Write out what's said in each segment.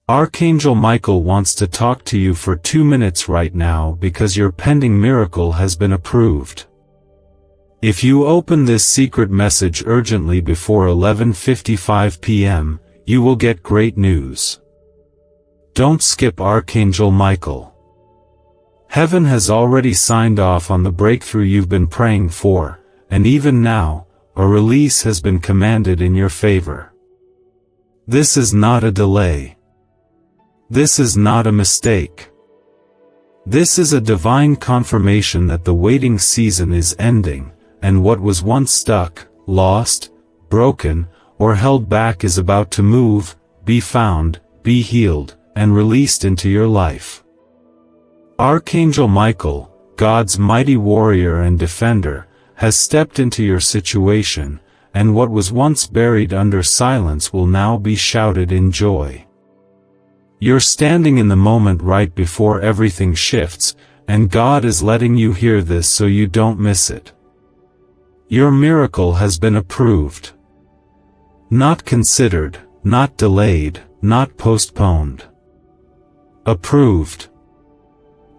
Archangel Michael wants to talk to you for 2 minutes right now because your pending miracle has been approved. If you open this secret message urgently before 11:55 p.m., you will get great news. Don't skip Archangel Michael. Heaven has already signed off on the breakthrough you've been praying for, and even now, a release has been commanded in your favor. This is not a delay. This is not a mistake. This is a divine confirmation that the waiting season is ending, and what was once stuck, lost, broken, or held back is about to move, be found, be healed, and released into your life. Archangel Michael, God's mighty warrior and defender, has stepped into your situation, and what was once buried under silence will now be shouted in joy. You're standing in the moment right before everything shifts, and God is letting you hear this so you don't miss it. Your miracle has been approved. Not considered, not delayed, not postponed. Approved.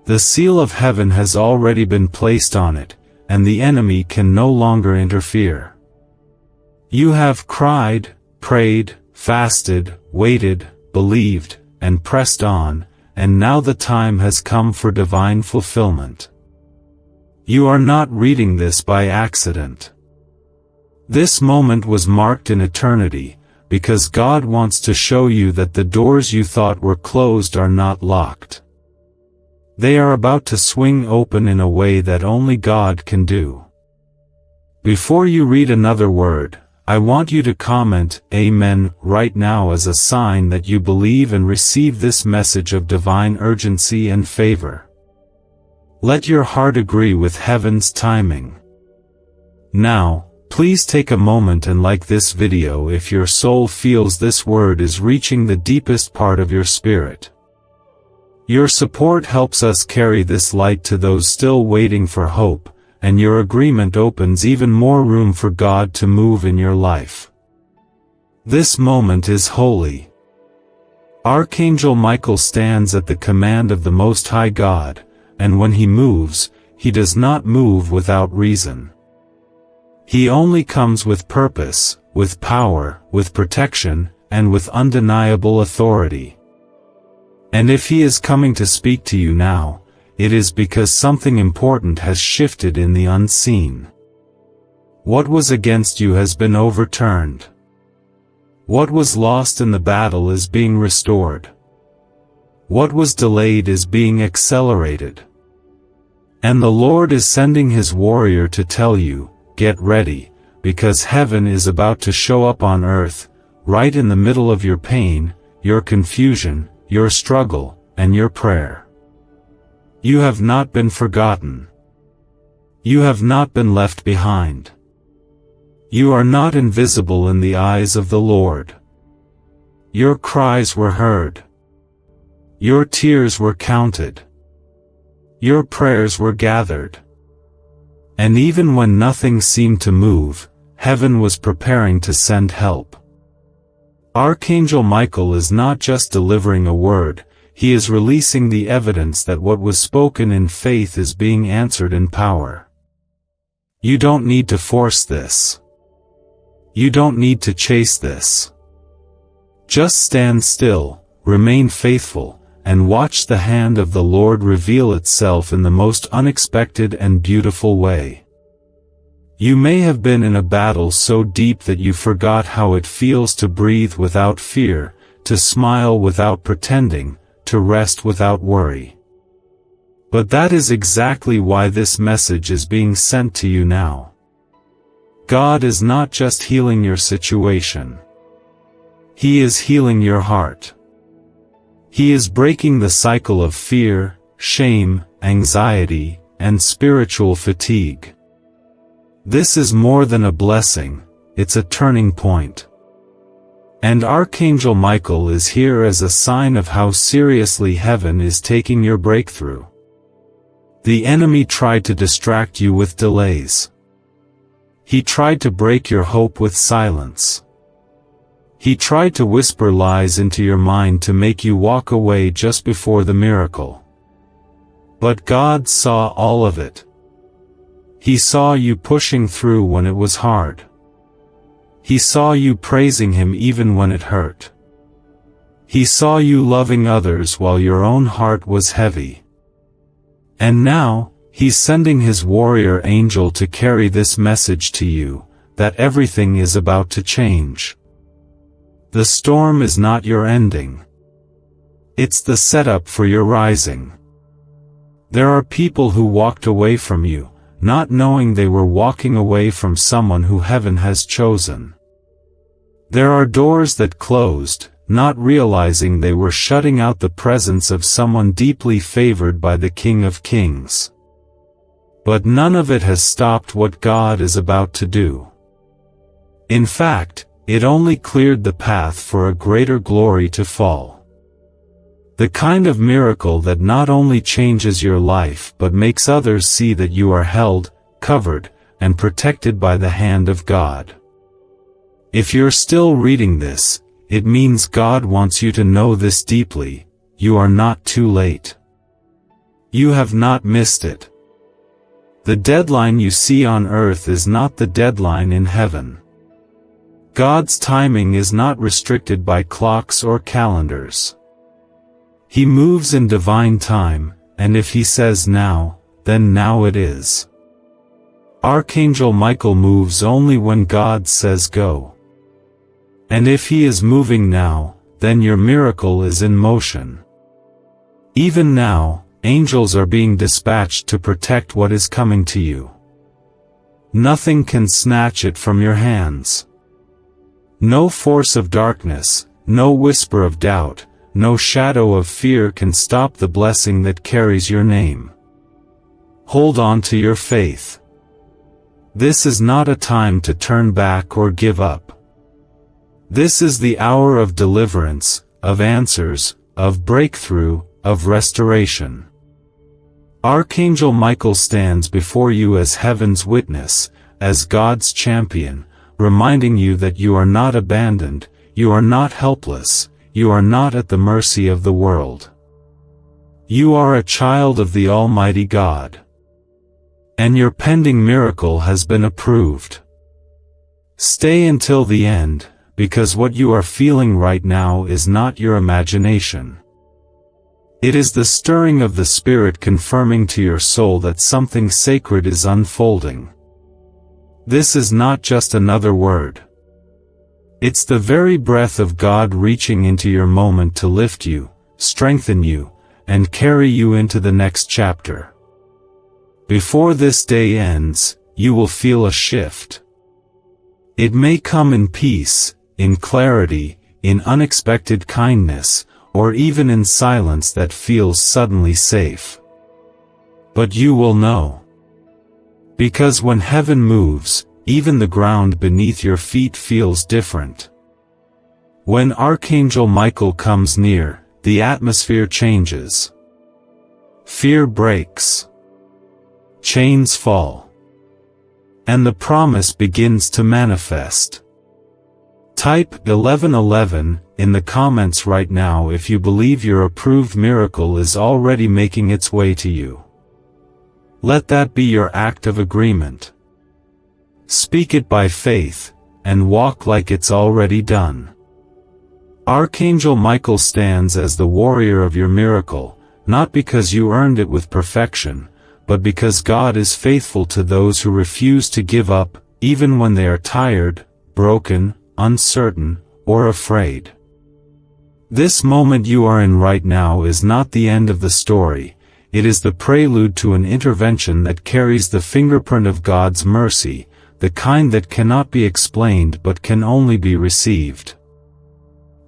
The seal of heaven has already been placed on it, and the enemy can no longer interfere. You have cried, prayed, fasted, waited, believed, and pressed on, and now the time has come for divine fulfillment. You are not reading this by accident. This moment was marked in eternity, because God wants to show you that the doors you thought were closed are not locked. They are about to swing open in a way that only God can do. Before you read another word, I want you to comment "Amen" right now as a sign that you believe and receive this message of divine urgency and favor. Let your heart agree with heaven's timing. Now, please take a moment and like this video if your soul feels this word is reaching the deepest part of your spirit. Your support helps us carry this light to those still waiting for hope, and your agreement opens even more room for God to move in your life. This moment is holy. Archangel Michael stands at the command of the Most High God, and when he moves, he does not move without reason. He only comes with purpose, with power, with protection, and with undeniable authority. And if he is coming to speak to you now, it is because something important has shifted in the unseen. What was against you has been overturned. What was lost in the battle is being restored. What was delayed is being accelerated. And the Lord is sending his warrior to tell you, get ready, because heaven is about to show up on earth, right in the middle of your pain, your confusion, your struggle, and your prayer. You have not been forgotten. You have not been left behind. You are not invisible in the eyes of the Lord. Your cries were heard. Your tears were counted. Your prayers were gathered. And even when nothing seemed to move, heaven was preparing to send help. Archangel Michael is not just delivering a word, he is releasing the evidence that what was spoken in faith is being answered in power. You don't need to force this. You don't need to chase this. Just stand still, remain faithful, and watch the hand of the Lord reveal itself in the most unexpected and beautiful way. You may have been in a battle so deep that you forgot how it feels to breathe without fear, to smile without pretending, to rest without worry. But that is exactly why this message is being sent to you now. God is not just healing your situation. He is healing your heart. He is breaking the cycle of fear, shame, anxiety, and spiritual fatigue. This is more than a blessing, it's a turning point. And Archangel Michael is here as a sign of how seriously heaven is taking your breakthrough. The enemy tried to distract you with delays. He tried to break your hope with silence. He tried to whisper lies into your mind to make you walk away just before the miracle. But God saw all of it. He saw you pushing through when it was hard. He saw you praising Him even when it hurt. He saw you loving others while your own heart was heavy. And now, He's sending His warrior angel to carry this message to you, that everything is about to change. The storm is not your ending. It's the setup for your rising. There are people who walked away from you, not knowing they were walking away from someone who heaven has chosen. There are doors that closed, not realizing they were shutting out the presence of someone deeply favored by the King of Kings. But none of it has stopped what God is about to do. In fact, it only cleared the path for a greater glory to fall. The kind of miracle that not only changes your life but makes others see that you are held, covered, and protected by the hand of God. If you're still reading this, it means God wants you to know this deeply: you are not too late. You have not missed it. The deadline you see on earth is not the deadline in heaven. God's timing is not restricted by clocks or calendars. He moves in divine time, and if He says now, then now it is. Archangel Michael moves only when God says go. And if He is moving now, then your miracle is in motion. Even now, angels are being dispatched to protect what is coming to you. Nothing can snatch it from your hands. No force of darkness, no whisper of doubt, no shadow of fear can stop the blessing that carries your name. Hold on to your faith. This is not a time to turn back or give up. This is the hour of deliverance, of answers, of breakthrough, of restoration. Archangel Michael stands before you as heaven's witness, as God's champion, reminding you that you are not abandoned, you are not helpless, you are not at the mercy of the world. You are a child of the Almighty God. And your pending miracle has been approved. Stay until the end, because what you are feeling right now is not your imagination. It is the stirring of the Spirit confirming to your soul that something sacred is unfolding. This is not just another word. It's the very breath of God reaching into your moment to lift you, strengthen you, and carry you into the next chapter. Before this day ends, you will feel a shift. It may come in peace, in clarity, in unexpected kindness, or even in silence that feels suddenly safe. But you will know. Because when heaven moves, even the ground beneath your feet feels different. When Archangel Michael comes near, the atmosphere changes. Fear breaks. Chains fall. And the promise begins to manifest. Type 1111 in the comments right now if you believe your approved miracle is already making its way to you. Let that be your act of agreement. Speak it by faith, and walk like it's already done. Archangel Michael stands as the warrior of your miracle, not because you earned it with perfection, but because God is faithful to those who refuse to give up, even when they are tired, broken, uncertain, or afraid. This moment you are in right now is not the end of the story, it is the prelude to an intervention that carries the fingerprint of God's mercy, the kind that cannot be explained but can only be received.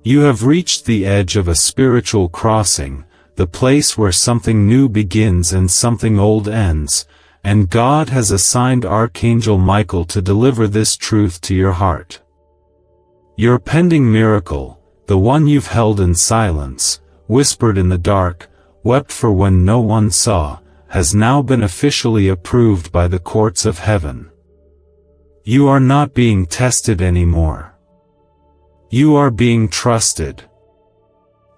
You have reached the edge of a spiritual crossing, the place where something new begins and something old ends, and God has assigned Archangel Michael to deliver this truth to your heart. Your pending miracle, the one you've held in silence, whispered in the dark, wept for when no one saw, has now been officially approved by the courts of heaven. You are not being tested anymore. You are being trusted.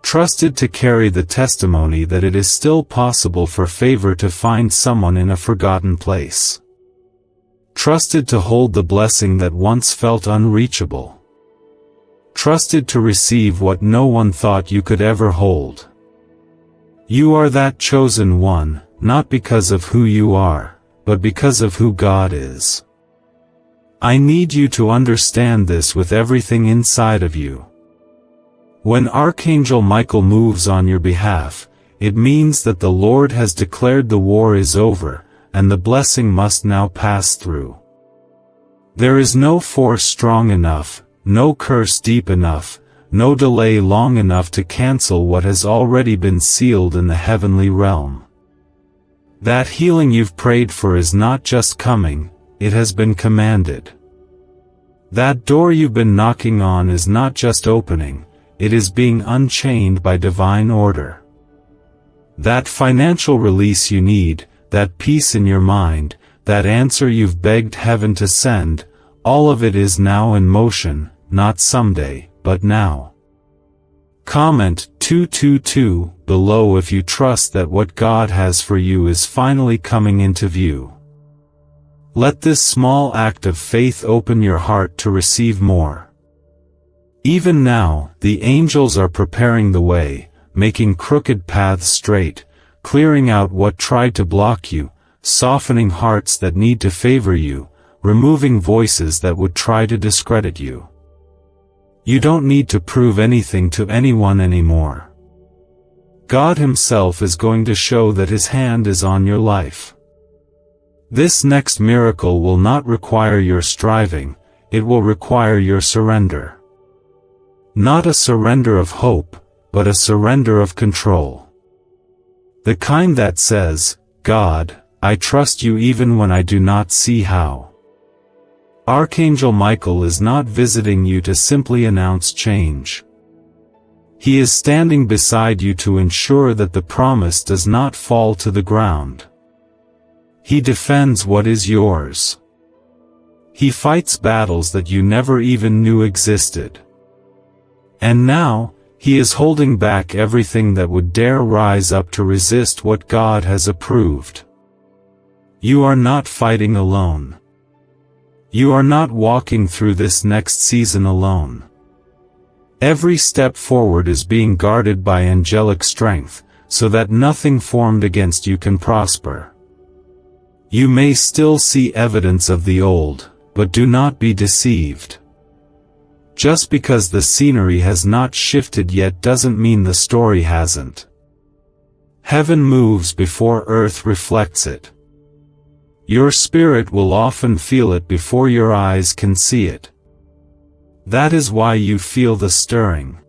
Trusted to carry the testimony that it is still possible for favor to find someone in a forgotten place. Trusted to hold the blessing that once felt unreachable. Trusted to receive what no one thought you could ever hold. You are that chosen one, not because of who you are, but because of who God is. I need you to understand this with everything inside of you. When Archangel Michael moves on your behalf, it means that the Lord has declared the war is over, and the blessing must now pass through. There is no force strong enough, no curse deep enough, no delay long enough to cancel what has already been sealed in the heavenly realm. That healing you've prayed for is not just coming, it has been commanded. That door you've been knocking on is not just opening, it is being unchained by divine order. That financial release you need, that peace in your mind, that answer you've begged heaven to send, all of it is now in motion, not someday, but now. Comment 222 below if you trust that what God has for you is finally coming into view. Let this small act of faith open your heart to receive more. Even now, the angels are preparing the way, making crooked paths straight, clearing out what tried to block you, softening hearts that need to favor you, removing voices that would try to discredit you. You don't need to prove anything to anyone anymore. God Himself is going to show that His hand is on your life. This next miracle will not require your striving, it will require your surrender. Not a surrender of hope, but a surrender of control. The kind that says, God, I trust you even when I do not see how. Archangel Michael is not visiting you to simply announce change. He is standing beside you to ensure that the promise does not fall to the ground. He defends what is yours. He fights battles that you never even knew existed. And now, He is holding back everything that would dare rise up to resist what God has approved. You are not fighting alone. You are not walking through this next season alone. Every step forward is being guarded by angelic strength, so that nothing formed against you can prosper. You may still see evidence of the old, but do not be deceived. Just because the scenery has not shifted yet doesn't mean the story hasn't. Heaven moves before earth reflects it. Your spirit will often feel it before your eyes can see it. That is why you feel the stirring.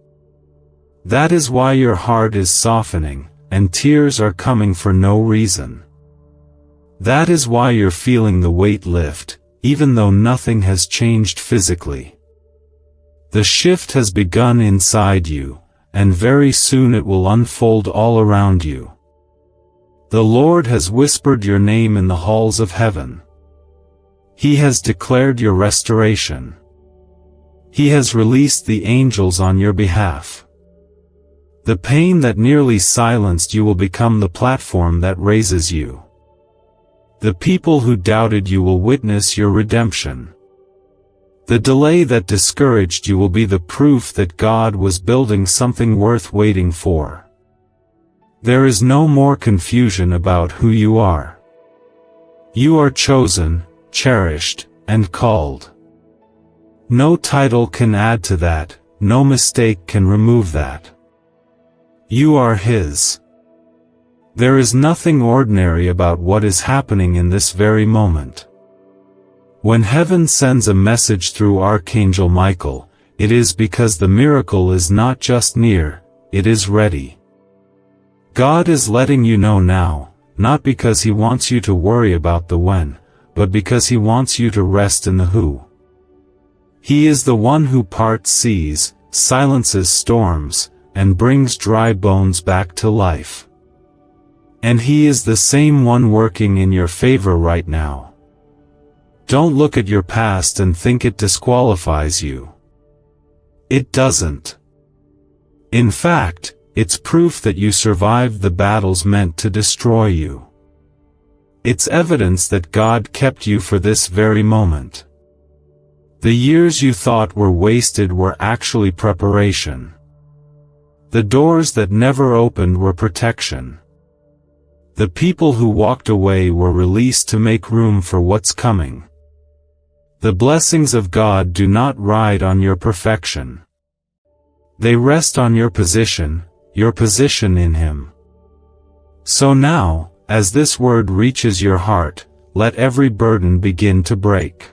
That is why your heart is softening, and tears are coming for no reason. That is why you're feeling the weight lift, even though nothing has changed physically. The shift has begun inside you, and very soon it will unfold all around you. The Lord has whispered your name in the halls of heaven. He has declared your restoration. He has released the angels on your behalf. The pain that nearly silenced you will become the platform that raises you. The people who doubted you will witness your redemption. The delay that discouraged you will be the proof that God was building something worth waiting for. There is no more confusion about who you are. You are chosen, cherished, and called. No title can add to that, no mistake can remove that. You are His. There is nothing ordinary about what is happening in this very moment. When heaven sends a message through Archangel Michael, it is because the miracle is not just near, it is ready. God is letting you know now, not because He wants you to worry about the when, but because He wants you to rest in the who. He is the one who parts seas, silences storms, and brings dry bones back to life. And He is the same one working in your favor right now. Don't look at your past and think it disqualifies you. It doesn't. In fact, it's proof that you survived the battles meant to destroy you. It's evidence that God kept you for this very moment. The years you thought were wasted were actually preparation. The doors that never opened were protection. The people who walked away were released to make room for what's coming. The blessings of God do not ride on your perfection. They rest on your position in Him. So now, as this word reaches your heart, let every burden begin to break.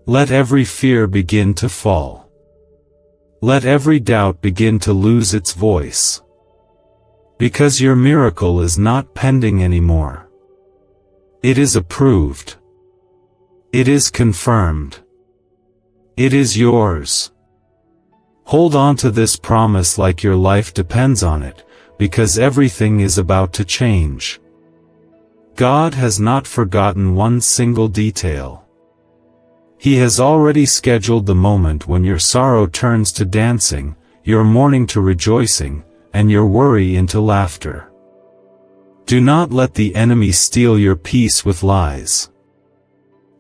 Let every fear begin to fall. Let every doubt begin to lose its voice. Because your miracle is not pending anymore. It is approved. It is confirmed. It is yours. Hold on to this promise like your life depends on it, because everything is about to change. God has not forgotten one single detail. He has already scheduled the moment when your sorrow turns to dancing, your mourning to rejoicing, and your worry into laughter. Do not let the enemy steal your peace with lies.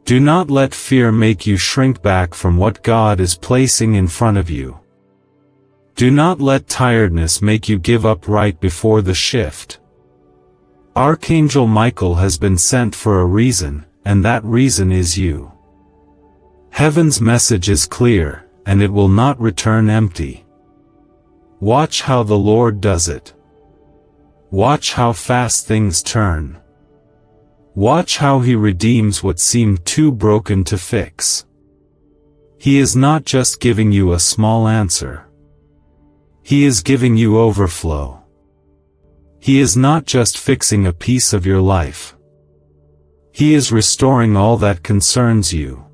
Do not let fear make you shrink back from what God is placing in front of you. Do not let tiredness make you give up right before the shift. Archangel Michael has been sent for a reason, and that reason is you. Heaven's message is clear, and it will not return empty. Watch how the Lord does it. Watch how fast things turn. Watch how He redeems what seemed too broken to fix. He is not just giving you a small answer. He is giving you overflow. He is not just fixing a piece of your life. He is restoring all that concerns you.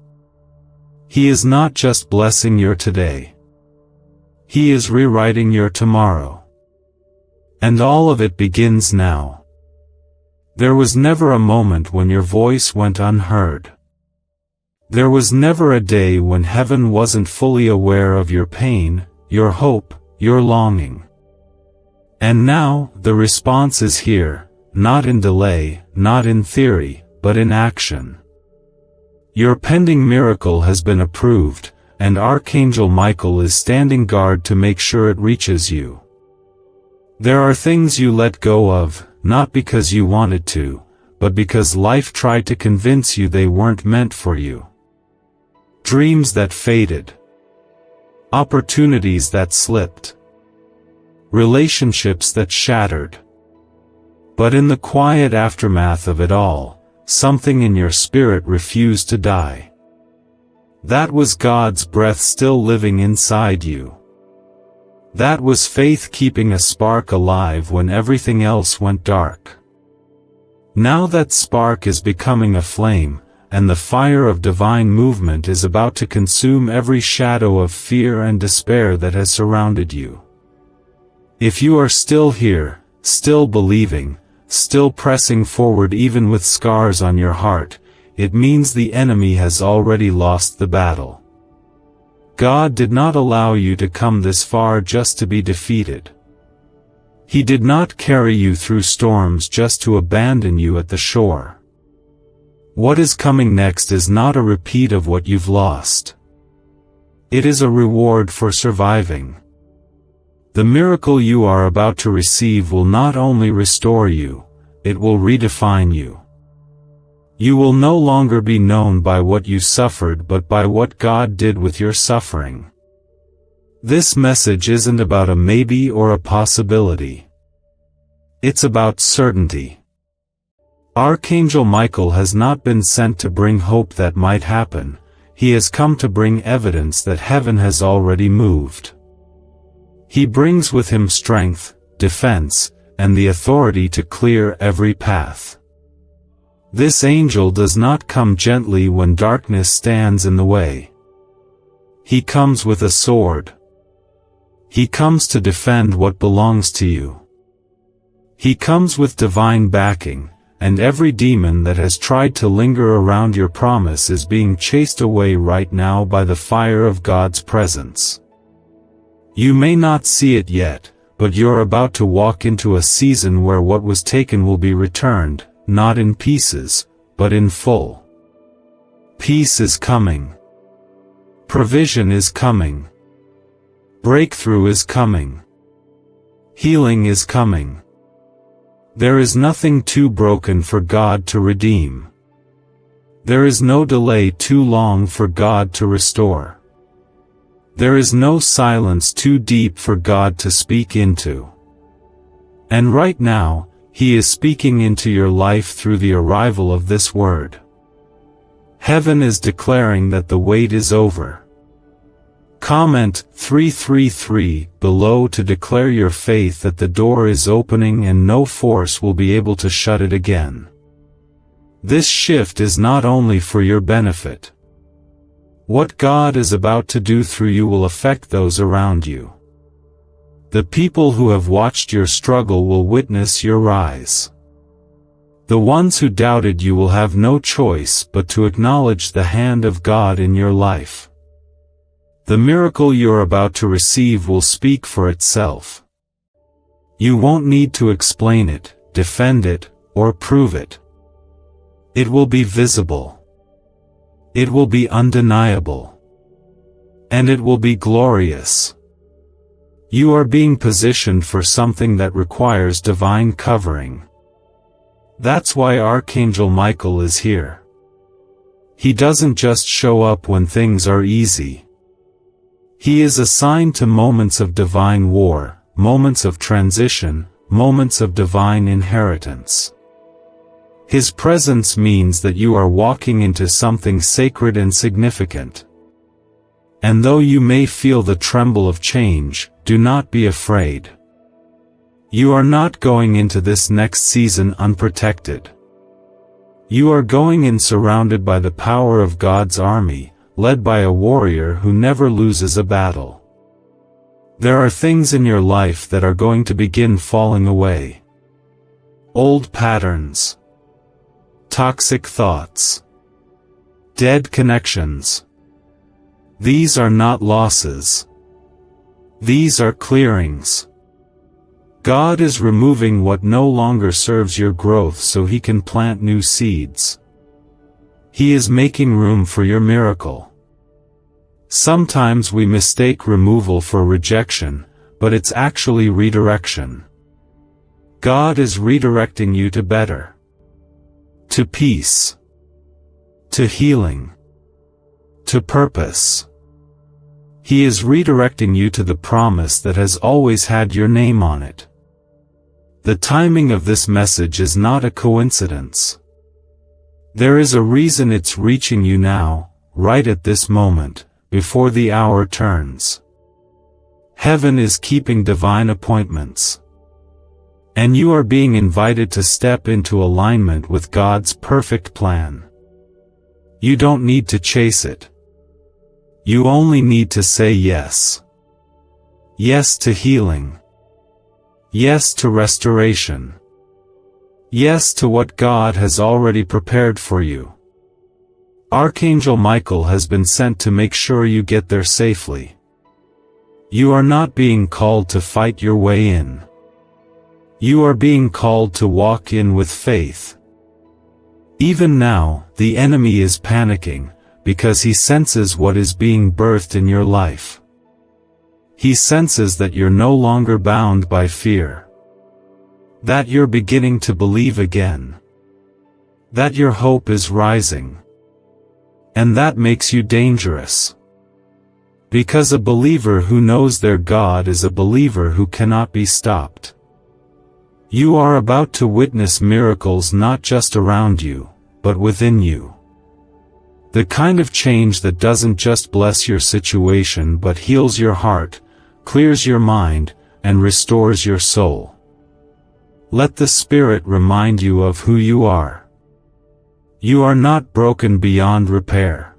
He is not just blessing your today. He is rewriting your tomorrow. And all of it begins now. There was never a moment when your voice went unheard. There was never a day when heaven wasn't fully aware of your pain, your hope, your longing. And now, the response is here, not in delay, not in theory, but in action. Your pending miracle has been approved, and Archangel Michael is standing guard to make sure it reaches you. There are things you let go of, not because you wanted to, but because life tried to convince you they weren't meant for you. Dreams that faded. Opportunities that slipped. Relationships that shattered. But in the quiet aftermath of it all, something in your spirit refused to die. That was God's breath still living inside you. That was faith keeping a spark alive when everything else went dark. Now that spark is becoming a flame, and the fire of divine movement is about to consume every shadow of fear and despair that has surrounded you. If you are still here, still believing, still pressing forward even with scars on your heart, it means the enemy has already lost the battle. God did not allow you to come this far just to be defeated. He did not carry you through storms just to abandon you at the shore. What is coming next is not a repeat of what you've lost. It is a reward for surviving. The miracle you are about to receive will not only restore you, it will redefine you. You will no longer be known by what you suffered but by what God did with your suffering. This message isn't about a maybe or a possibility. It's about certainty. Archangel Michael has not been sent to bring hope that might happen, he has come to bring evidence that heaven has already moved. He brings with him strength, defense, and the authority to clear every path. This angel does not come gently when darkness stands in the way. He comes with a sword. He comes to defend what belongs to you. He comes with divine backing, and every demon that has tried to linger around your promise is being chased away right now by the fire of God's presence. You may not see it yet, but you're about to walk into a season where what was taken will be returned, not in pieces, but in full. Peace is coming. Provision is coming. Breakthrough is coming. Healing is coming. There is nothing too broken for God to redeem. There is no delay too long for God to restore. There is no silence too deep for God to speak into. And right now, He is speaking into your life through the arrival of this word. Heaven is declaring that the wait is over. Comment 333 below to declare your faith that the door is opening and no force will be able to shut it again. This shift is not only for your benefit. What God is about to do through you will affect those around you. The people who have watched your struggle will witness your rise. The ones who doubted you will have no choice but to acknowledge the hand of God in your life. The miracle you're about to receive will speak for itself. You won't need to explain it, defend it, or prove it. It will be visible. It will be undeniable. And it will be glorious. You are being positioned for something that requires divine covering. That's why Archangel Michael is here. He doesn't just show up when things are easy. He is assigned to moments of divine war, moments of transition, moments of divine inheritance. His presence means that you are walking into something sacred and significant. And though you may feel the tremble of change, do not be afraid. You are not going into this next season unprotected. You are going in surrounded by the power of God's army, led by a warrior who never loses a battle. There are things in your life that are going to begin falling away. Old patterns. Toxic thoughts. Dead connections. These are not losses. These are clearings. God is removing what no longer serves your growth so He can plant new seeds. He is making room for your miracle. Sometimes we mistake removal for rejection, but it's actually redirection. God is redirecting you to better. To peace. To healing. To purpose. He is redirecting you to the promise that has always had your name on it. The timing of this message is not a coincidence. There is a reason it's reaching you now, right at this moment, before the hour turns. Heaven is keeping divine appointments. And you are being invited to step into alignment with God's perfect plan. You don't need to chase it. You only need to say yes. Yes to healing. Yes to restoration. Yes to what God has already prepared for you. Archangel Michael has been sent to make sure you get there safely. You are not being called to fight your way in. You are being called to walk in with faith. Even now, the enemy is panicking, because he senses what is being birthed in your life. He senses that you're no longer bound by fear. That you're beginning to believe again. That your hope is rising. And that makes you dangerous. Because a believer who knows their God is a believer who cannot be stopped. You are about to witness miracles not just around you, but within you. The kind of change that doesn't just bless your situation but heals your heart, clears your mind, and restores your soul. Let the Spirit remind you of who you are. You are not broken beyond repair.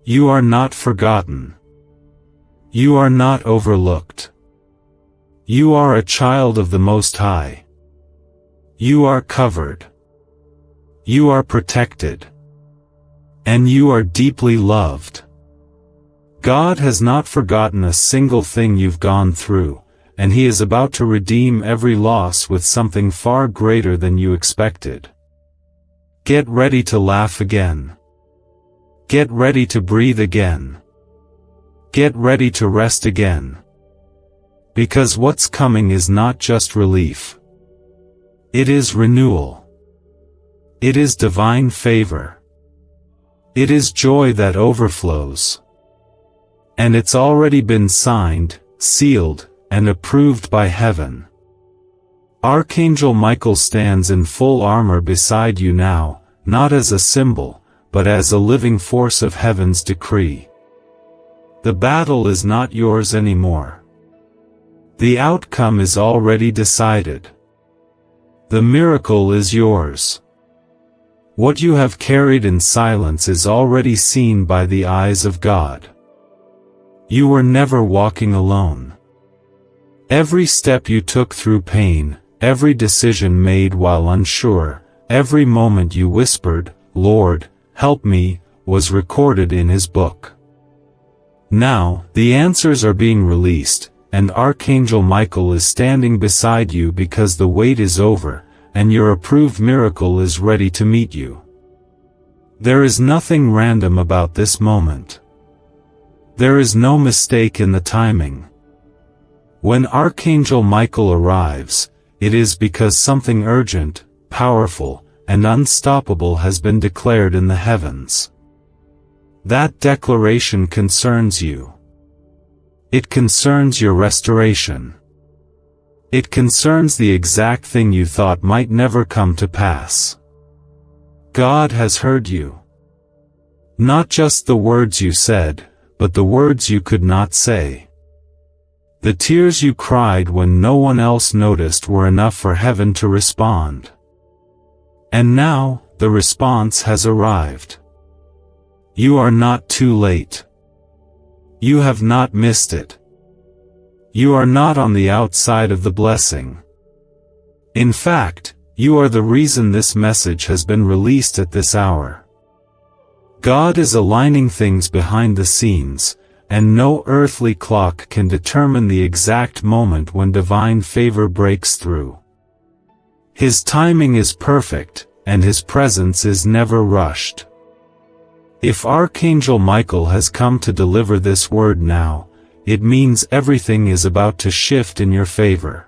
You are not forgotten. You are not overlooked. You are a child of the Most High. You are covered. You are protected. And you are deeply loved. God has not forgotten a single thing you've gone through, and He is about to redeem every loss with something far greater than you expected. Get ready to laugh again. Get ready to breathe again. Get ready to rest again. Because what's coming is not just relief. It is renewal. It is divine favor. It is joy that overflows. And it's already been signed, sealed, and approved by heaven. Archangel Michael stands in full armor beside you now, not as a symbol, but as a living force of heaven's decree. The battle is not yours anymore. The outcome is already decided. The miracle is yours. What you have carried in silence is already seen by the eyes of God. You were never walking alone. Every step you took through pain, every decision made while unsure, every moment you whispered, "Lord, help me," was recorded in His book. Now, the answers are being released, and Archangel Michael is standing beside you because the wait is over, and your approved miracle is ready to meet you. There is nothing random about this moment. There is no mistake in the timing. When Archangel Michael arrives, it is because something urgent, powerful, and unstoppable has been declared in the heavens. That declaration concerns you. It concerns your restoration. It concerns the exact thing you thought might never come to pass. God has heard you. Not just the words you said, but the words you could not say. The tears you cried when no one else noticed were enough for heaven to respond. And now, the response has arrived. You are not too late. You have not missed it. You are not on the outside of the blessing. In fact, you are the reason this message has been released at this hour. God is aligning things behind the scenes, and no earthly clock can determine the exact moment when divine favor breaks through. His timing is perfect, and His presence is never rushed. If Archangel Michael has come to deliver this word now, it means everything is about to shift in your favor.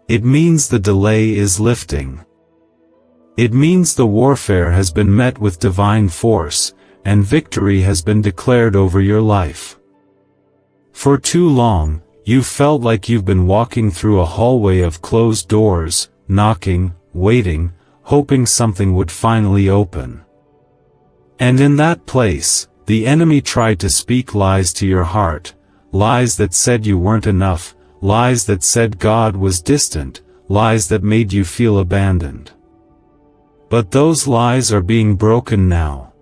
It means the delay is lifting. It means the warfare has been met with divine force, and victory has been declared over your life. For too long, you felt like you've been walking through a hallway of closed doors, knocking, waiting, hoping something would finally open. And in that place, the enemy tried to speak lies to your heart, lies that said you weren't enough, lies that said God was distant, lies that made you feel abandoned. But those lies are being broken now.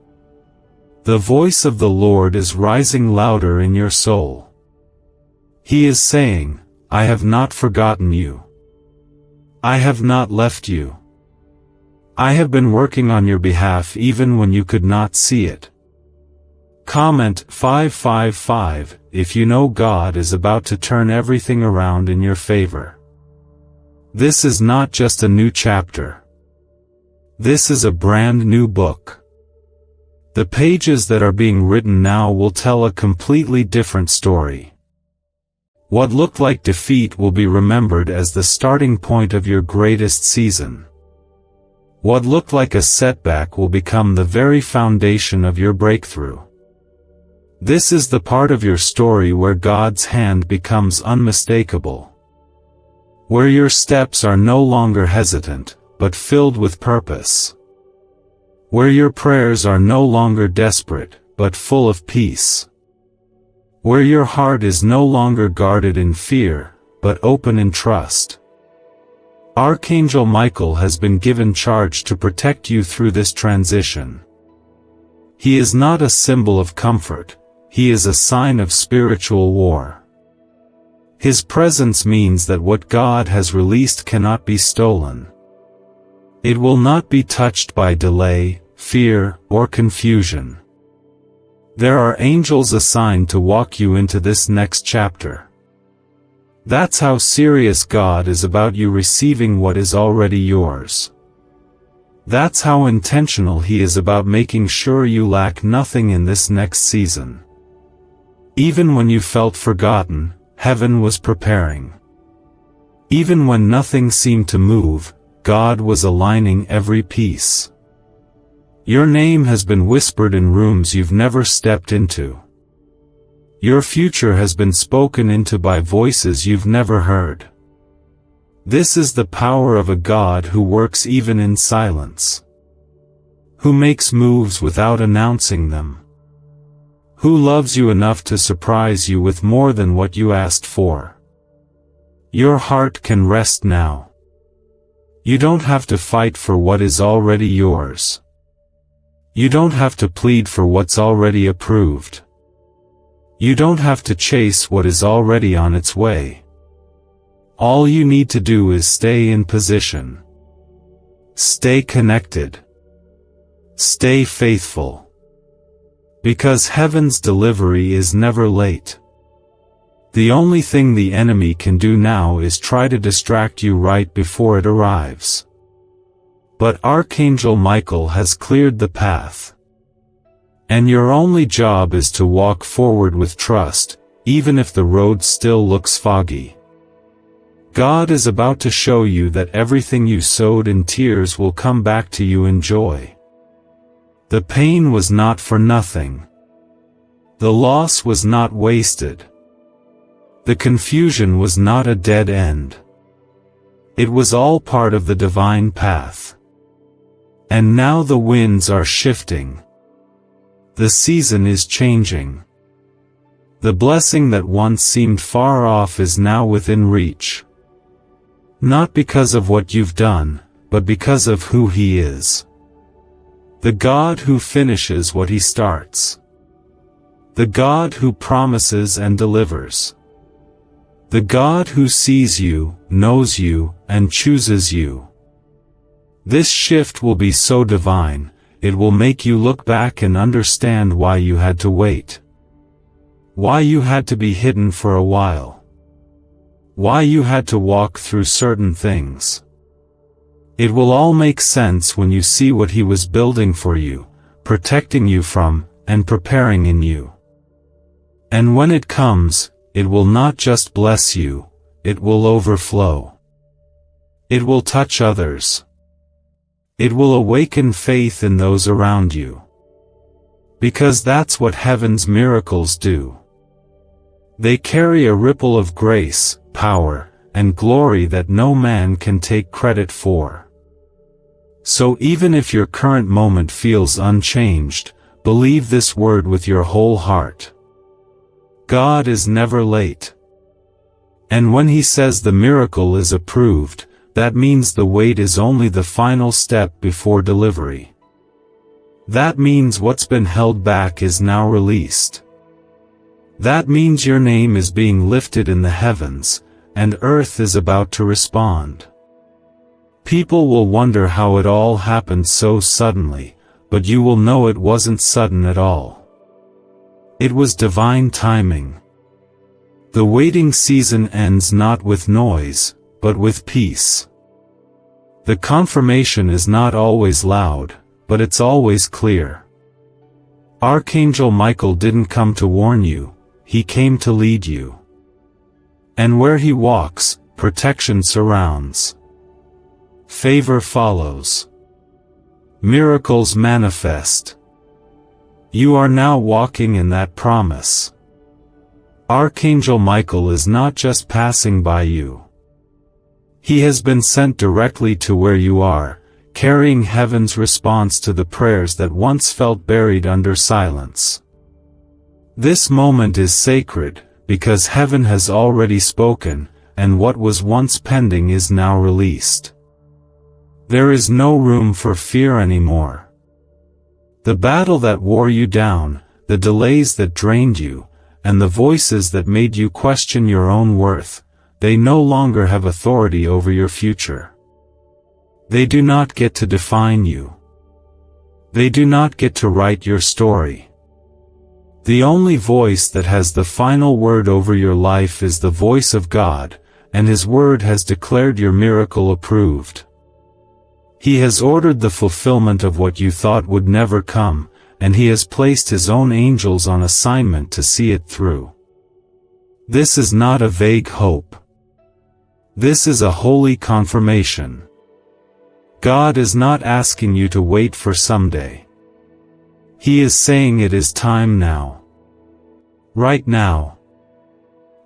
The voice of the Lord is rising louder in your soul. He is saying, "I have not forgotten you. I have not left you. I have been working on your behalf even when you could not see it." Comment 555 if you know God is about to turn everything around in your favor. This is not just a new chapter. This is a brand new book. The pages that are being written now will tell a completely different story. What looked like defeat will be remembered as the starting point of your greatest season. What looked like a setback will become the very foundation of your breakthrough. This is the part of your story where God's hand becomes unmistakable. Where your steps are no longer hesitant, but filled with purpose. Where your prayers are no longer desperate, but full of peace. Where your heart is no longer guarded in fear, but open in trust. Archangel Michael has been given charge to protect you through this transition. He is not a symbol of comfort, he is a sign of spiritual war. His presence means that what God has released cannot be stolen. It will not be touched by delay, fear, or confusion. There are angels assigned to walk you into this next chapter. That's how serious God is about you receiving what is already yours. That's how intentional He is about making sure you lack nothing in this next season. Even when you felt forgotten, heaven was preparing. Even when nothing seemed to move, God was aligning every piece. Your name has been whispered in rooms you've never stepped into. Your future has been spoken into by voices you've never heard. This is the power of a God who works even in silence. Who makes moves without announcing them. Who loves you enough to surprise you with more than what you asked for. Your heart can rest now. You don't have to fight for what is already yours. You don't have to plead for what's already approved. You don't have to chase what is already on its way. All you need to do is stay in position. Stay connected. Stay faithful. Because heaven's delivery is never late. The only thing the enemy can do now is try to distract you right before it arrives. But Archangel Michael has cleared the path. And your only job is to walk forward with trust, even if the road still looks foggy. God is about to show you that everything you sowed in tears will come back to you in joy. The pain was not for nothing. The loss was not wasted. The confusion was not a dead end. It was all part of the divine path. And now the winds are shifting. The season is changing. The blessing that once seemed far off is now within reach. Not because of what you've done, but because of who He is. The God who finishes what He starts. The God who promises and delivers. The God who sees you, knows you, and chooses you. This shift will be so divine, it will make you look back and understand why you had to wait. Why you had to be hidden for a while. Why you had to walk through certain things. It will all make sense when you see what He was building for you, protecting you from, and preparing in you. And when it comes, it will not just bless you, it will overflow. It will touch others. It will awaken faith in those around you. Because that's what heaven's miracles do. They carry a ripple of grace, power, and glory that no man can take credit for. So even if your current moment feels unchanged, believe this word with your whole heart. God is never late. And when He says the miracle is approved, that means the wait is only the final step before delivery. That means what's been held back is now released. That means your name is being lifted in the heavens, and earth is about to respond. People will wonder how it all happened so suddenly, but you will know it wasn't sudden at all. It was divine timing. The waiting season ends not with noise, but with peace. The confirmation is not always loud, but it's always clear. Archangel Michael didn't come to warn you, he came to lead you. And where he walks, protection surrounds. Favor follows. Miracles manifest. You are now walking in that promise. Archangel Michael is not just passing by you. He has been sent directly to where you are, carrying heaven's response to the prayers that once felt buried under silence. This moment is sacred, because heaven has already spoken, and what was once pending is now released. There is no room for fear anymore. The battle that wore you down, the delays that drained you, and the voices that made you question your own worth, they no longer have authority over your future. They do not get to define you. They do not get to write your story. The only voice that has the final word over your life is the voice of God, and His word has declared your miracle approved. He has ordered the fulfillment of what you thought would never come, and He has placed His own angels on assignment to see it through. This is not a vague hope. This is a holy confirmation. God is not asking you to wait for someday. He is saying it is time now. Right now.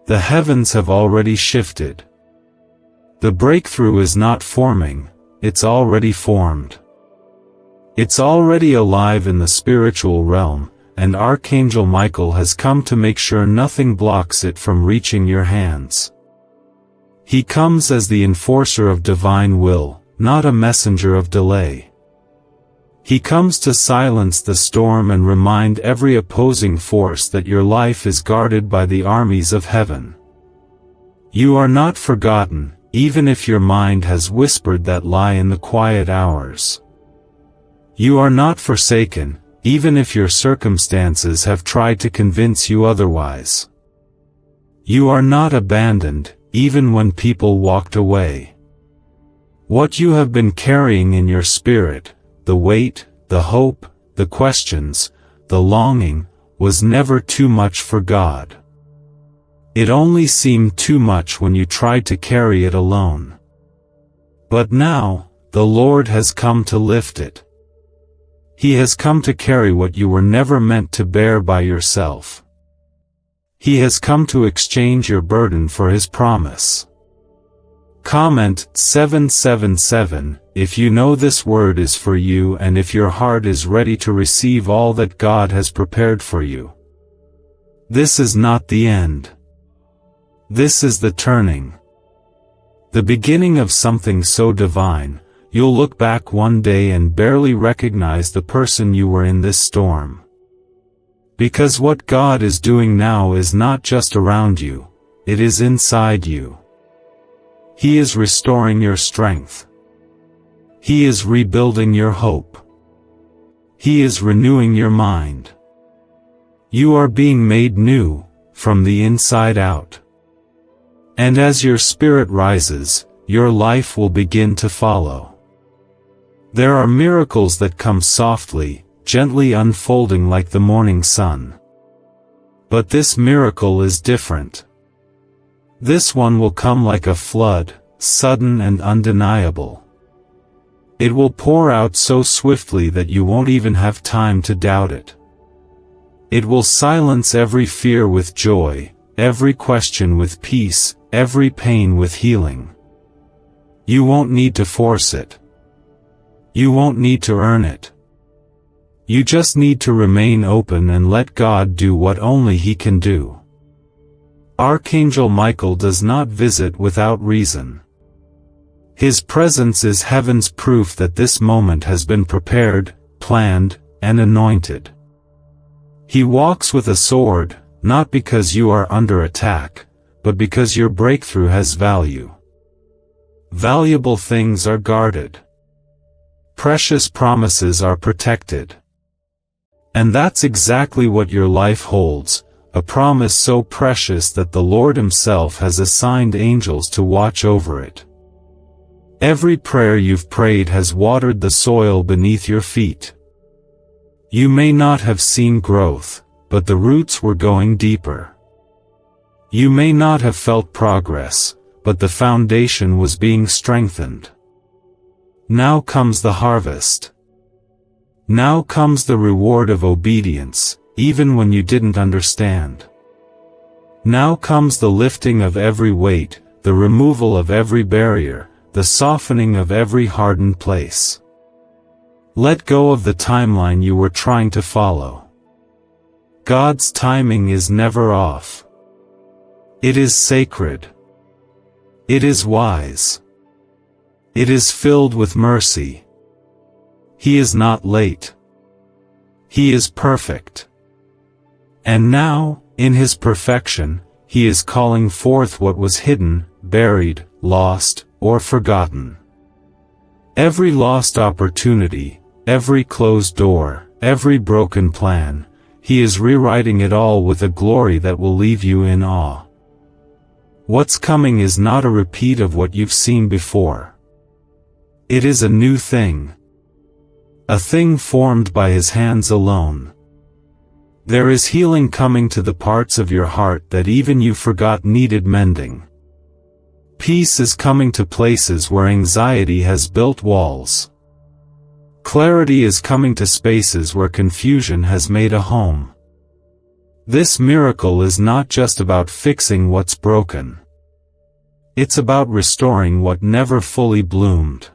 The heavens have already shifted. The breakthrough is not forming, it's already formed. It's already alive in the spiritual realm, and Archangel Michael has come to make sure nothing blocks it from reaching your hands. He comes as the enforcer of divine will, not a messenger of delay. He comes to silence the storm and remind every opposing force that your life is guarded by the armies of heaven. You are not forgotten, even if your mind has whispered that lie in the quiet hours. You are not forsaken, even if your circumstances have tried to convince you otherwise. You are not abandoned, even when people walked away. What you have been carrying in your spirit, the weight, the hope, the questions, the longing, was never too much for God. It only seemed too much when you tried to carry it alone. But now, the Lord has come to lift it. He has come to carry what you were never meant to bear by yourself. He has come to exchange your burden for His promise. Comment 777 if you know this word is for you and if your heart is ready to receive all that God has prepared for you. This is not the end. This is the turning. The beginning of something so divine, you'll look back one day and barely recognize the person you were in this storm. Because what God is doing now is not just around you, it is inside you. He is restoring your strength. He is rebuilding your hope. He is renewing your mind. You are being made new, from the inside out. And as your spirit rises, your life will begin to follow. There are miracles that come softly, gently unfolding like the morning sun. But this miracle is different. This one will come like a flood, sudden and undeniable. It will pour out so swiftly that you won't even have time to doubt it. It will silence every fear with joy, every question with peace, every pain with healing. You won't need to force it. You won't need to earn it. You just need to remain open and let God do what only He can do. Archangel Michael does not visit without reason. His presence is heaven's proof that this moment has been prepared, planned, and anointed. He walks with a sword, not because you are under attack, but because your breakthrough has value. Valuable things are guarded. Precious promises are protected. And that's exactly what your life holds. A promise so precious that the Lord Himself has assigned angels to watch over it. Every prayer you've prayed has watered the soil beneath your feet. You may not have seen growth, but the roots were going deeper. You may not have felt progress, but the foundation was being strengthened. Now comes the harvest. Now comes the reward of obedience, even when you didn't understand. Now comes the lifting of every weight, the removal of every barrier, the softening of every hardened place. Let go of the timeline you were trying to follow. God's timing is never off. It is sacred. It is wise. It is filled with mercy. He is not late. He is perfect. And now, in His perfection, He is calling forth what was hidden, buried, lost, or forgotten. Every lost opportunity, every closed door, every broken plan, He is rewriting it all with a glory that will leave you in awe. What's coming is not a repeat of what you've seen before. It is a new thing. A thing formed by His hands alone. There is healing coming to the parts of your heart that even you forgot needed mending. Peace is coming to places where anxiety has built walls. Clarity is coming to spaces where confusion has made a home. This miracle is not just about fixing what's broken. It's about restoring what never fully bloomed.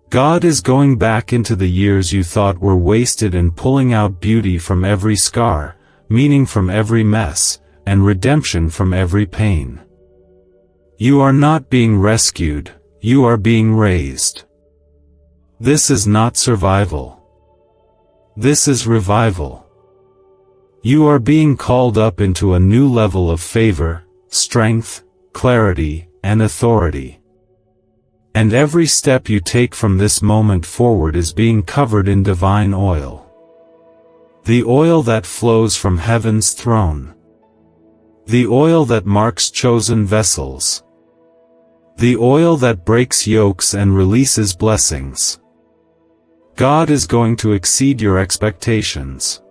God is going back into the years you thought were wasted and pulling out beauty from every scar, meaning from every mess, and redemption from every pain. You are not being rescued, you are being raised. This is not survival. This is revival. You are being called up into a new level of favor, strength, clarity, and authority. And every step you take from this moment forward is being covered in divine oil. The oil that flows from heaven's throne. The oil that marks chosen vessels. The oil that breaks yokes and releases blessings. God is going to exceed your expectations.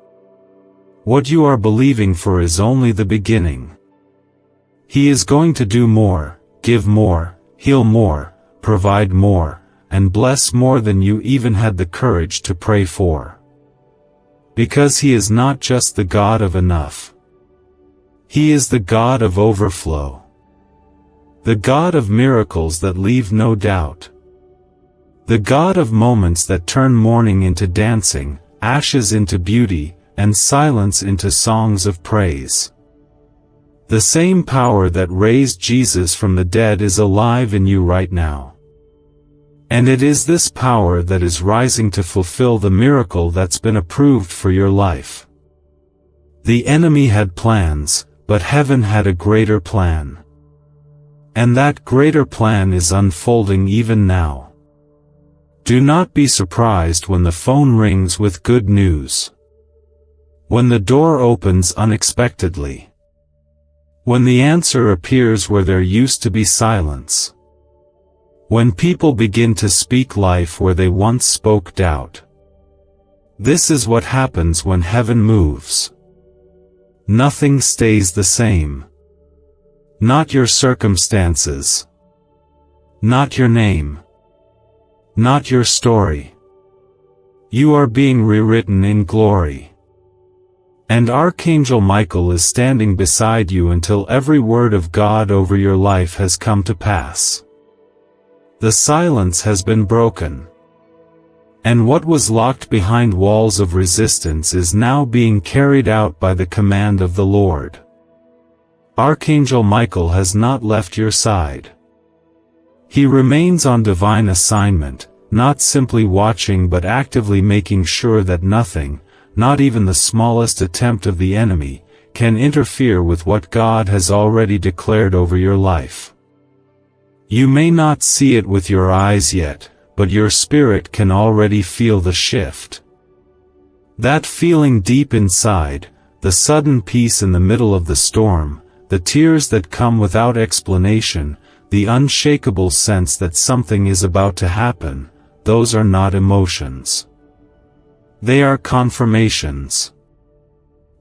What you are believing for is only the beginning. He is going to do more, give more, heal more, provide more, and bless more than you even had the courage to pray for. Because He is not just the God of enough. He is the God of overflow. The God of miracles that leave no doubt. The God of moments that turn mourning into dancing, ashes into beauty, and silence into songs of praise. The same power that raised Jesus from the dead is alive in you right now. And it is this power that is rising to fulfill the miracle that's been approved for your life. The enemy had plans, but heaven had a greater plan. And that greater plan is unfolding even now. Do not be surprised when the phone rings with good news. When the door opens unexpectedly. When the answer appears where there used to be silence. When people begin to speak life where they once spoke doubt. This is what happens when heaven moves. Nothing stays the same. Not your circumstances. Not your name. Not your story. You are being rewritten in glory. And Archangel Michael is standing beside you until every word of God over your life has come to pass. The silence has been broken. And what was locked behind walls of resistance is now being carried out by the command of the Lord. Archangel Michael has not left your side. He remains on divine assignment, not simply watching but actively making sure that nothing, not even the smallest attempt of the enemy, can interfere with what God has already declared over your life. You may not see it with your eyes yet, but your spirit can already feel the shift. That feeling deep inside, the sudden peace in the middle of the storm, the tears that come without explanation, the unshakable sense that something is about to happen, those are not emotions. They are confirmations.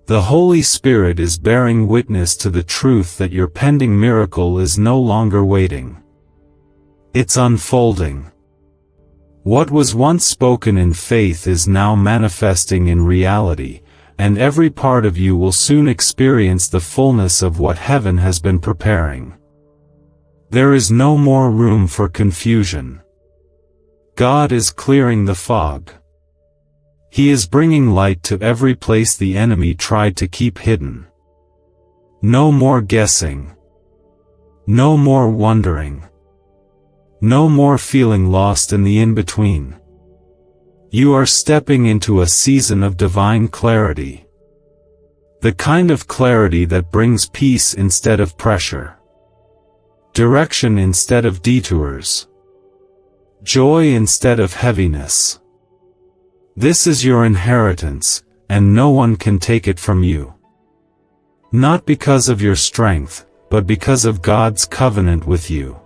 The Holy Spirit is bearing witness to the truth that your pending miracle is no longer waiting. It's unfolding. What was once spoken in faith is now manifesting in reality, and every part of you will soon experience the fullness of what heaven has been preparing. There is no more room for confusion. God is clearing the fog. He is bringing light to every place the enemy tried to keep hidden. No more guessing. No more wondering. No more feeling lost in the in-between. You are stepping into a season of divine clarity. The kind of clarity that brings peace instead of pressure. Direction instead of detours. Joy instead of heaviness. This is your inheritance, and no one can take it from you. Not because of your strength, but because of God's covenant with you.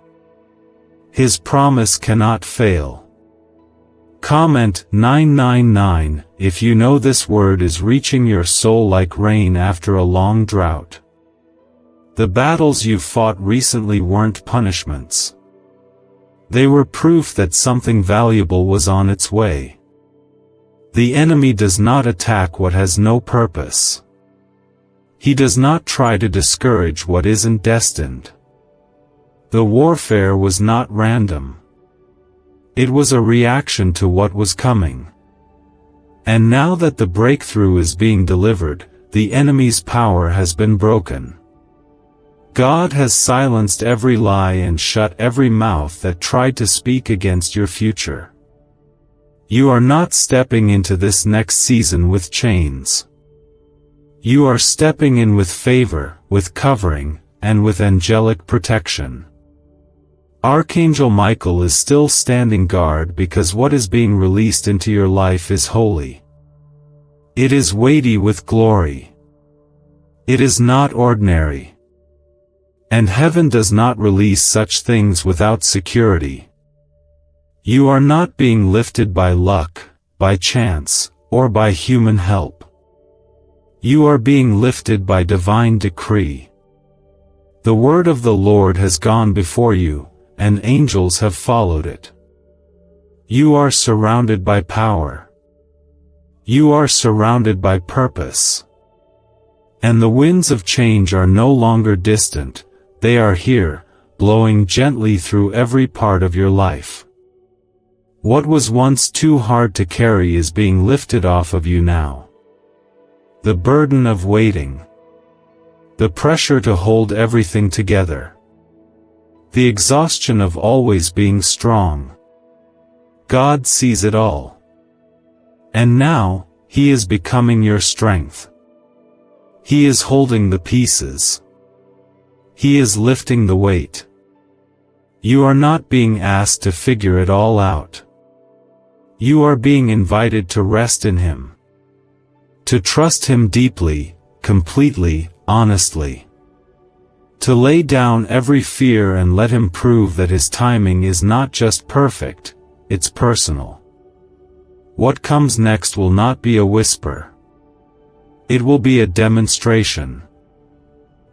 His promise cannot fail. Comment 999 if you know this word is reaching your soul like rain after a long drought. The battles you've fought recently weren't punishments. They were proof that something valuable was on its way. The enemy does not attack what has no purpose. He does not try to discourage what isn't destined. The warfare was not random. It was a reaction to what was coming. And now that the breakthrough is being delivered, the enemy's power has been broken. God has silenced every lie and shut every mouth that tried to speak against your future. You are not stepping into this next season with chains. You are stepping in with favor, with covering, and with angelic protection. Archangel Michael is still standing guard because what is being released into your life is holy. It is weighty with glory. It is not ordinary. And heaven does not release such things without security. You are not being lifted by luck, by chance, or by human help. You are being lifted by divine decree. The word of the Lord has gone before you, and angels have followed it. You are surrounded by power. You are surrounded by purpose. And the winds of change are no longer distant. They are here, blowing gently through every part of your life. What was once too hard to carry is being lifted off of you now. The burden of waiting. The pressure to hold everything together. The exhaustion of always being strong. God sees it all. And now, He is becoming your strength. He is holding the pieces. He is lifting the weight. You are not being asked to figure it all out. You are being invited to rest in Him. To trust Him deeply, completely, honestly. To lay down every fear and let Him prove that His timing is not just perfect, it's personal. What comes next will not be a whisper. It will be a demonstration.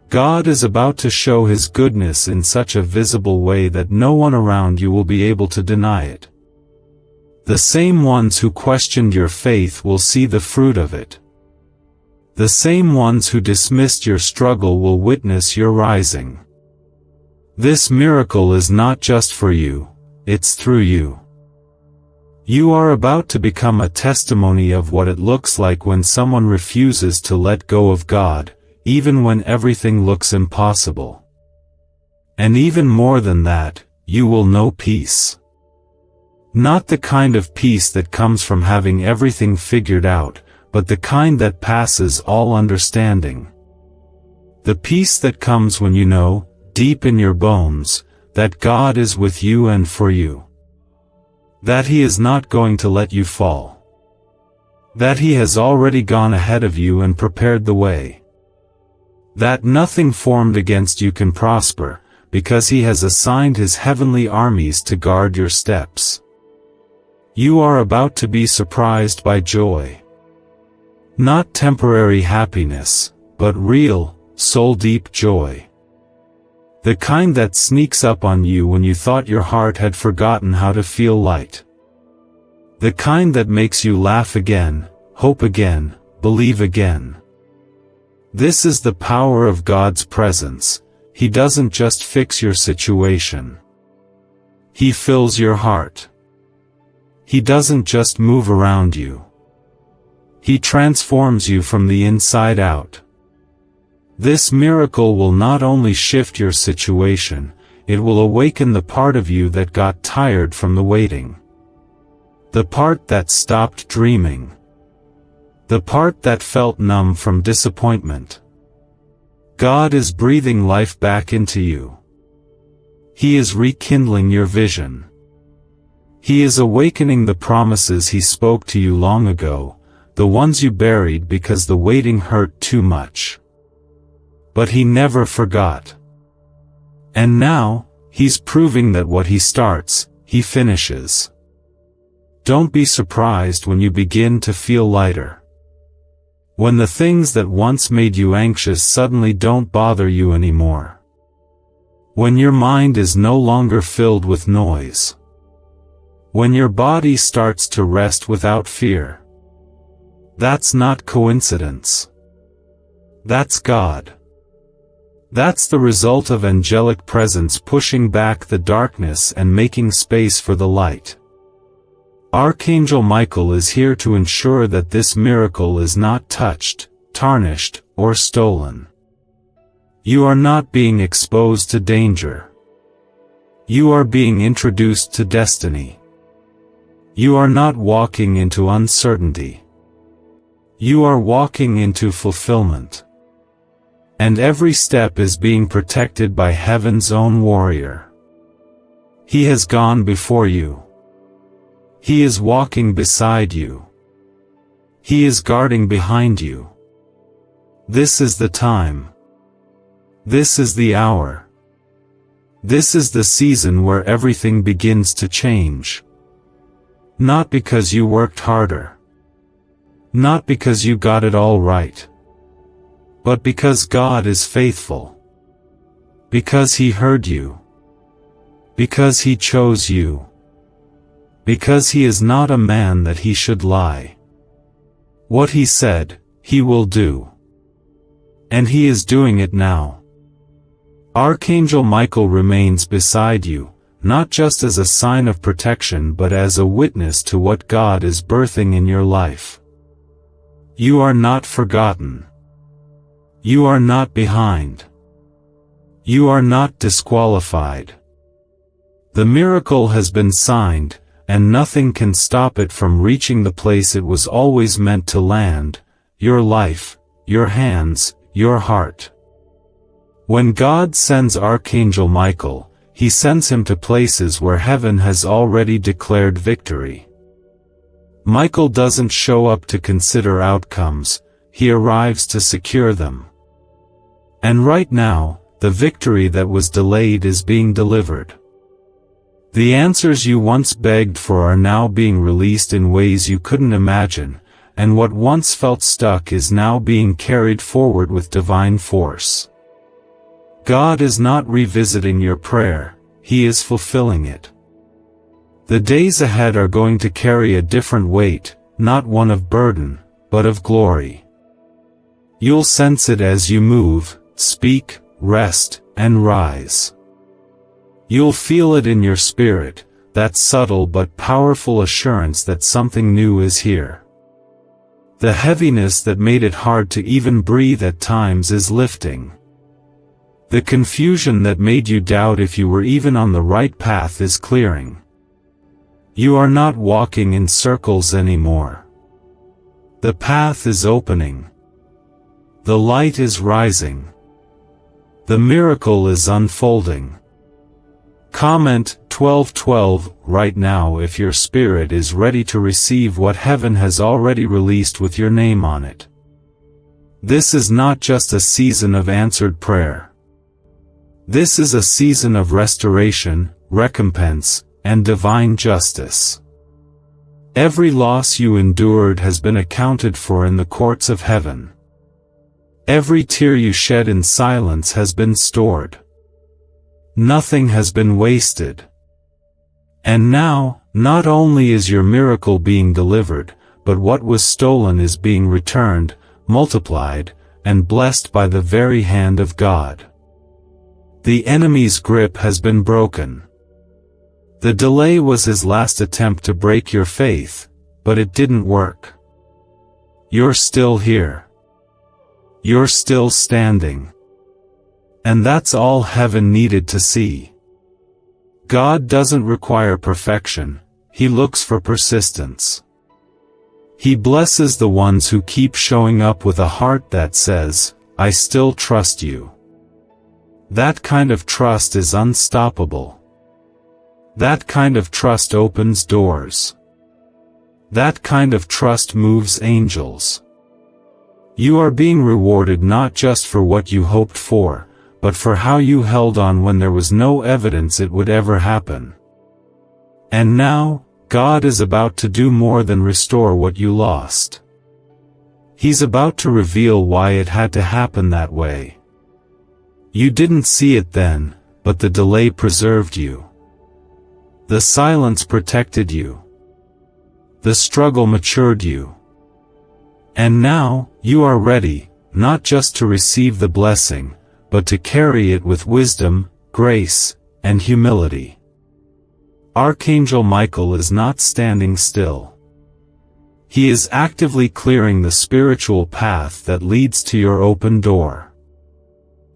God is about to show His goodness in such a visible way that no one around you will be able to deny it. The same ones who questioned your faith will see the fruit of it. The same ones who dismissed your struggle will witness your rising. This miracle is not just for you, it's through you. You are about to become a testimony of what it looks like when someone refuses to let go of God, even when everything looks impossible. And even more than that, you will know peace. Not the kind of peace that comes from having everything figured out, but the kind that passes all understanding. The peace that comes when you know, deep in your bones, that God is with you and for you. That He is not going to let you fall. That He has already gone ahead of you and prepared the way. That nothing formed against you can prosper, because He has assigned His heavenly armies to guard your steps. You are about to be surprised by joy. Not temporary happiness, but real, soul-deep joy. The kind that sneaks up on you when you thought your heart had forgotten how to feel light. The kind that makes you laugh again, hope again, believe again. This is the power of God's presence. He doesn't just fix your situation. He fills your heart. He doesn't just move around you. He transforms you from the inside out. This miracle will not only shift your situation, it will awaken the part of you that got tired from the waiting. The part that stopped dreaming. The part that felt numb from disappointment. God is breathing life back into you. He is rekindling your vision. He is awakening the promises He spoke to you long ago, the ones you buried because the waiting hurt too much. But he never forgot. And now, he's proving that what he starts, he finishes. Don't be surprised when you begin to feel lighter. When the things that once made you anxious suddenly don't bother you anymore. When your mind is no longer filled with noise. When your body starts to rest without fear. That's not coincidence. That's God. That's the result of angelic presence pushing back the darkness and making space for the light. Archangel Michael is here to ensure that this miracle is not touched, tarnished, or stolen. You are not being exposed to danger. You are being introduced to destiny. You are not walking into uncertainty. You are walking into fulfillment. And every step is being protected by heaven's own warrior. He has gone before you. He is walking beside you. He is guarding behind you. This is the time. This is the hour. This is the season where everything begins to change. Not because you worked harder. Not because you got it all right. But because God is faithful. Because He heard you. Because He chose you. Because He is not a man that He should lie. What He said, He will do. And He is doing it now. Archangel Michael remains beside you, not just as a sign of protection but as a witness to what God is birthing in your life. You are not forgotten. You are not behind. You are not disqualified. The miracle has been signed, and nothing can stop it from reaching the place it was always meant to land: your life, your hands, your heart. When God sends Archangel Michael, He sends him to places where heaven has already declared victory. Michael doesn't show up to consider outcomes, he arrives to secure them. And right now, the victory that was delayed is being delivered. The answers you once begged for are now being released in ways you couldn't imagine, and what once felt stuck is now being carried forward with divine force. God is not revisiting your prayer, He is fulfilling it. The days ahead are going to carry a different weight, not one of burden, but of glory. You'll sense it as you move, speak, rest, and rise. You'll feel it in your spirit, that subtle but powerful assurance that something new is here. The heaviness that made it hard to even breathe at times is lifting. The confusion that made you doubt if you were even on the right path is clearing. You are not walking in circles anymore. The path is opening. The light is rising. The miracle is unfolding. Comment 1212 right now if your spirit is ready to receive what heaven has already released with your name on it. This is not just a season of answered prayer. This is a season of restoration, recompense, and divine justice. Every loss you endured has been accounted for in the courts of heaven. Every tear you shed in silence has been stored. Nothing has been wasted. And now, not only is your miracle being delivered, but what was stolen is being returned, multiplied, and blessed by the very hand of God. The enemy's grip has been broken. The delay was his last attempt to break your faith, but it didn't work. You're still here. You're still standing. And that's all heaven needed to see. God doesn't require perfection, He looks for persistence. He blesses the ones who keep showing up with a heart that says, "I still trust you." That kind of trust is unstoppable. That kind of trust opens doors. That kind of trust moves angels. You are being rewarded not just for what you hoped for, but for how you held on when there was no evidence it would ever happen. And now, God is about to do more than restore what you lost. He's about to reveal why it had to happen that way. You didn't see it then, but the delay preserved you. The silence protected you. The struggle matured you. And now, you are ready, not just to receive the blessing, but to carry it with wisdom, grace, and humility. Archangel Michael is not standing still. He is actively clearing the spiritual path that leads to your open door.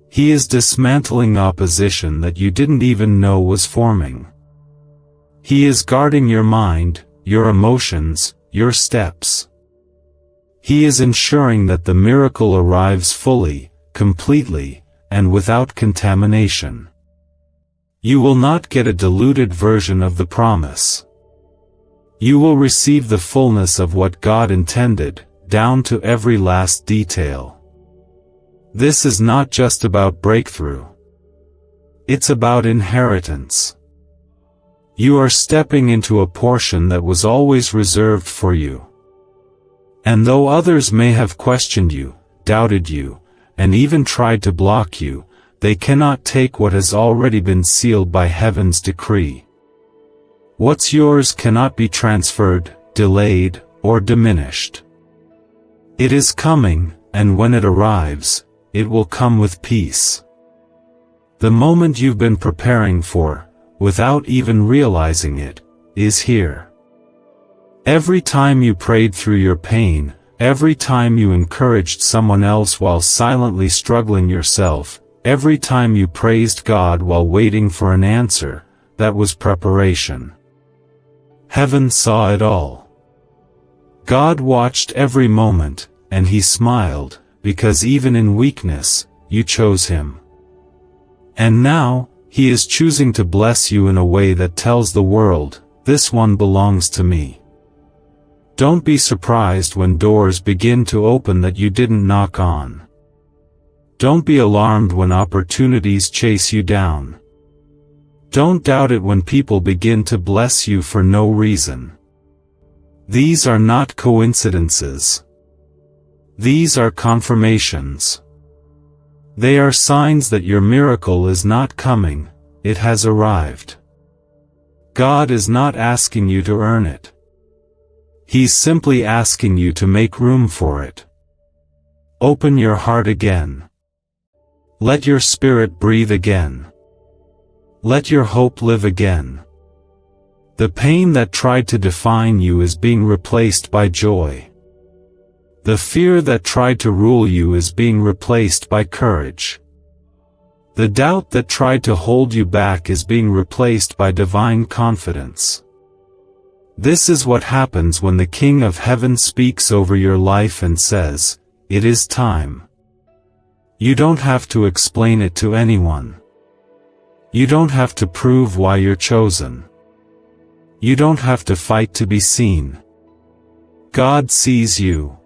He is dismantling opposition that you didn't even know was forming. He is guarding your mind, your emotions, your steps. He is ensuring that the miracle arrives fully, completely, and without contamination. You will not get a diluted version of the promise. You will receive the fullness of what God intended, down to every last detail. This is not just about breakthrough. It's about inheritance. You are stepping into a portion that was always reserved for you. And though others may have questioned you, doubted you, and even tried to block you, they cannot take what has already been sealed by heaven's decree. What's yours cannot be transferred, delayed, or diminished. It is coming, and when it arrives, it will come with peace. The moment you've been preparing for, without even realizing it, is here. Every time you prayed through your pain, every time you encouraged someone else while silently struggling yourself, every time you praised God while waiting for an answer, that was preparation. Heaven saw it all. God watched every moment, and He smiled, because even in weakness, you chose Him. And now, He is choosing to bless you in a way that tells the world, this one belongs to me. Don't be surprised when doors begin to open that you didn't knock on. Don't be alarmed when opportunities chase you down. Don't doubt it when people begin to bless you for no reason. These are not coincidences. These are confirmations. They are signs that your miracle is not coming, it has arrived. God is not asking you to earn it. He's simply asking you to make room for it. Open your heart again. Let your spirit breathe again. Let your hope live again. The pain that tried to define you is being replaced by joy. The fear that tried to rule you is being replaced by courage. The doubt that tried to hold you back is being replaced by divine confidence. This is what happens when the King of Heaven speaks over your life and says, "It is time." You don't have to explain it to anyone. You don't have to prove why you're chosen. You don't have to fight to be seen. God sees you.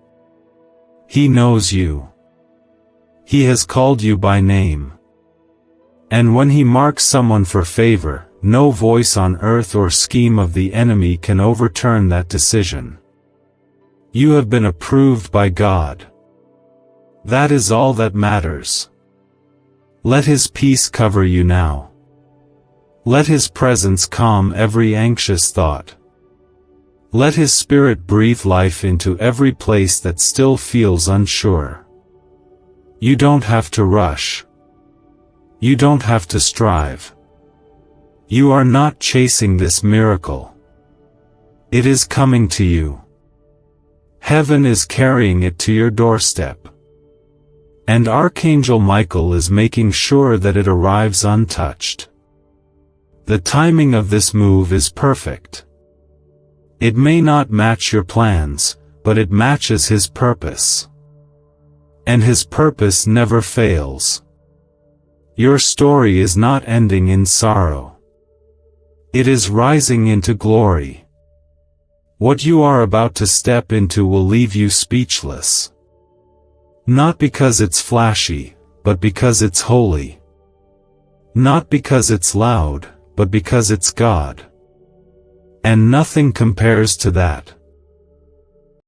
He knows you. He has called you by name. And when He marks someone for favor, no voice on earth or scheme of the enemy can overturn that decision. You have been approved by God. That is all that matters. Let His peace cover you now. Let His presence calm every anxious thought. Let His Spirit breathe life into every place that still feels unsure. You don't have to rush. You don't have to strive. You are not chasing this miracle. It is coming to you. Heaven is carrying it to your doorstep. And Archangel Michael is making sure that it arrives untouched. The timing of this move is perfect. It may not match your plans, but it matches His purpose. And His purpose never fails. Your story is not ending in sorrow. It is rising into glory. What you are about to step into will leave you speechless. Not because it's flashy, but because it's holy. Not because it's loud, but because it's God. And nothing compares to that.